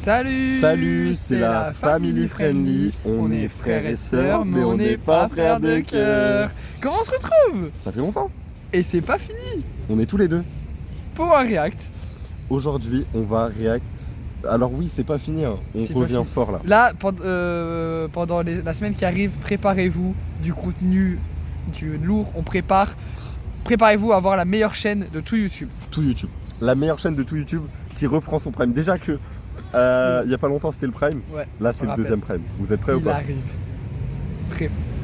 Salut, Salut, c'est la Family Friendly. On est frères et sœurs, mais on n'est pas frères de cœur. Comment on se retrouve? Ça fait longtemps. Et c'est pas fini On est tous les deux. pour un react. Aujourd'hui, on va react. Alors oui, c'est pas fini, hein. On C'est pas revient fini. fort là. Là, pendant la semaine qui arrive, préparez-vous du contenu du lourd. On prépare. Préparez-vous à avoir la meilleure chaîne de tout YouTube. Tout YouTube. La meilleure chaîne de tout YouTube qui reprend son prime. Déjà que il y a pas longtemps c'était le prime. Ouais, Là je c'est me le rappelle. deuxième prime. Vous êtes prêts ou Il pas? arrive.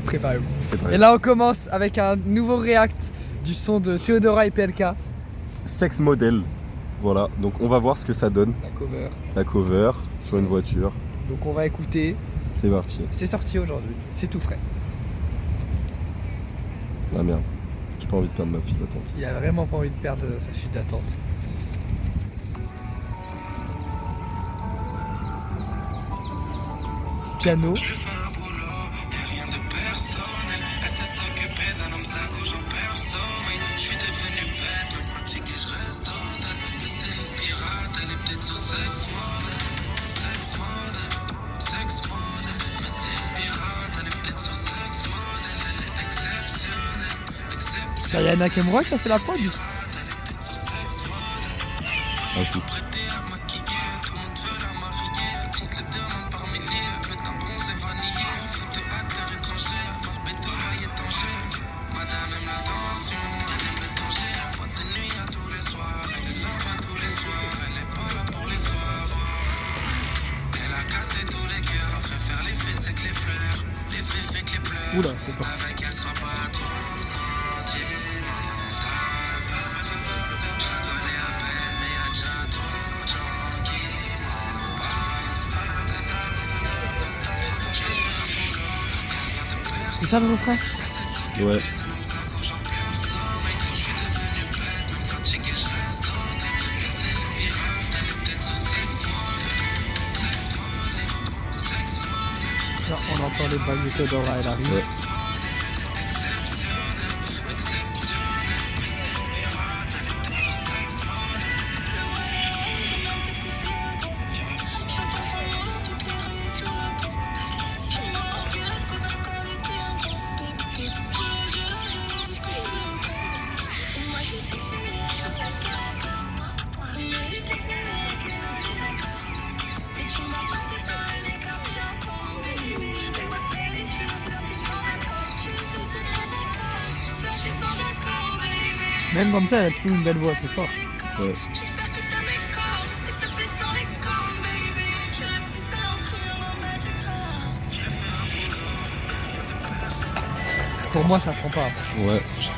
Préparez-vous. Préparez. Et là, on commence avec un nouveau react du son de Théodora et PLK. Sex model. Voilà, donc on va voir ce que ça donne. La cover. La cover sur une voiture. Donc on va écouter. C'est parti. C'est sorti aujourd'hui. C'est tout frais. Ah merde. J'ai pas envie de perdre ma file d'attente. Il a vraiment pas envie de perdre sa file d'attente. Piano. Je lui fais un boulot, y'a rien de personnel. Elle sait s'occuper d'un homme, ça couche en personne. Je suis devenu bête, même fatigué, je reste hôtel. Mais c'est une pirate, elle est peut-être sur sex model. Sex model, sex model. Mais c'est une pirate, elle est peut-être sur sex model. Elle est exceptionnelle, Ça y a Yana Kemroy, ça c'est la prod. elle est peut-être sur sex model. Ah, si. Prêté à maquiller, tout le monde veut la marier. Compte les demandes par milliers, le temps bronze et vanillé. Fout de acteurs étrangers, à Marbella, Dubaï et Tanger. Madame aime l'attention, elle aime le danger. En boîte de nuit à tous les soirs, elle est là pas tous les soirs. Elle est pas là pour les soirs. Elle a cassé tous les cœurs, préfère les faits c'est que les fleurs. Les faits fait que les pleurs. Oula, c'est pas. Avec elle soit pas trop sentimentale. Je la connais à peine, mais y'a déjà trop de gens qui m'en parlent. Je lui fais un boulot, y'a rien de personnel. C'est ça le refrain? Ouais. Ça couche en plein sommeil. Je suis devenu bête, même fatigué, je reste hôtel. Mais c'est une pirate, elle est peut-être sur sex model. Sex model, sex model. Là, on entend les bagues de Théodora, elle arrive. Ouais. Même comme ça, elle a toujours une belle voix, c'est fort. Ouais. J'espère que t'as mes corps, et s'il te plaît sans les cornes, baby. Je le fais ça en criant en magical. Je le fais un boulot, y'a rien de personnel. Pour moi, ça prend pas. Ouais. Je suis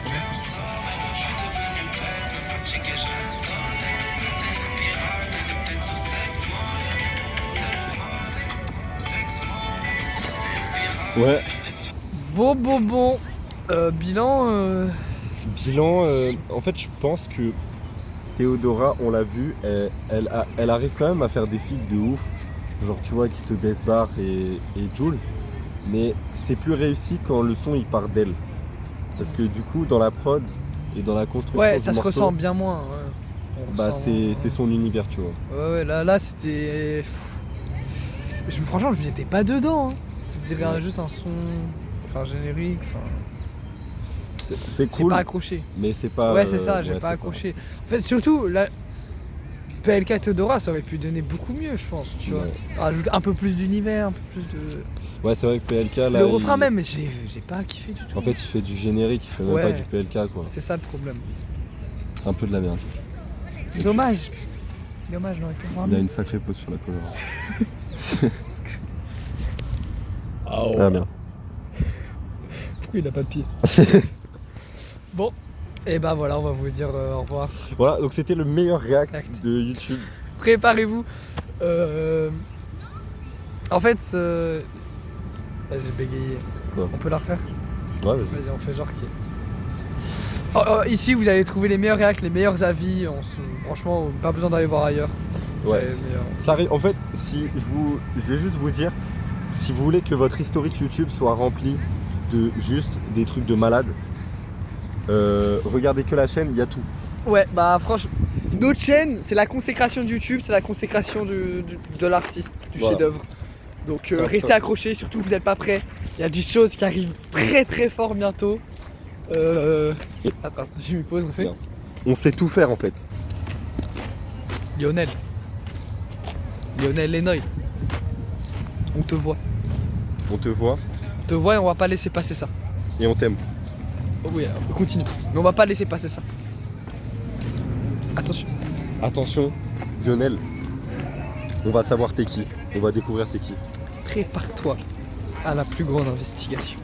devenu bête, même fatigué, je reste hôtel. Mais c'est une pirate, elle est peut-être sur sex model. Sex model, sex model. Mais c'est une pirate. Ouais. Bon. Bilan. Bilan, en fait, je pense que Théodora, on l'a vu, elle arrive quand même à faire des feats de ouf. Genre, tu vois, qui te baisse barre et Jul. Mais c'est plus réussi quand le son il part d'elle. Parce que du coup, dans la prod et dans la construction Ouais, du ça se morceau, ressent bien moins. Ouais. On bah, ressent c'est son univers, tu vois. Ouais, là c'était. Franchement, je n'étais pas dedans. Hein. C'était Ouais. juste un son. Enfin, générique. Enfin, C'est j'ai cool, pas accroché. mais c'est pas. Ouais, c'est ça, j'ai ouais, pas c'est accroché. En fait, surtout, là, PLK Théodora, ça aurait pu donner beaucoup mieux, je pense. Tu vois. Ouais. Rajouter un peu plus d'univers, un peu plus de. Ouais, c'est vrai que PLK là. Le refrain il- même, j'ai pas kiffé du tout. En fait, il fait du générique, il fait même Ouais. pas du PLK quoi. C'est ça le problème. C'est un peu de la merde. Dommage. Dommage, non, Il a une sacrée pause sur la cover. Ah bien. Pourquoi il a pas de pied? Bon, et ben voilà, on va vous dire au revoir. Voilà, donc c'était le meilleur react React. de YouTube. Préparez-vous. En fait, là, j'ai bégayé. Quoi? On peut la refaire? Ouais, vas-y. Vas-y, on fait genre qui. Ici, vous allez trouver les meilleurs réacts, les meilleurs avis. Franchement, pas besoin d'aller voir ailleurs. Ouais. C'est meilleur. Ça arrive. En fait, si je vais juste vous dire, si vous voulez que votre historique YouTube soit rempli de juste des trucs de malade, regardez que la chaîne, il y a tout. Ouais, bah franchement, Notre chaîne, c'est la consécration de YouTube, c'est la consécration de l'artiste, du Voilà. chef-d'œuvre. Donc C'est un restez choc. accrochés, surtout vous n'êtes pas prêts. Il y a des choses qui arrivent très très fort bientôt. Attends, j'ai mis pause en fait. Bien. On sait tout faire en fait. Lionel Lenoy, on te voit. On te voit On te voit et on va pas laisser passer ça. et on t'aime. Oh oui, continue. Mais on va pas laisser passer ça. Attention. Attention, Lionel, on va savoir t'es qui. On va découvrir t'es qui. Prépare-toi à la plus grande investigation.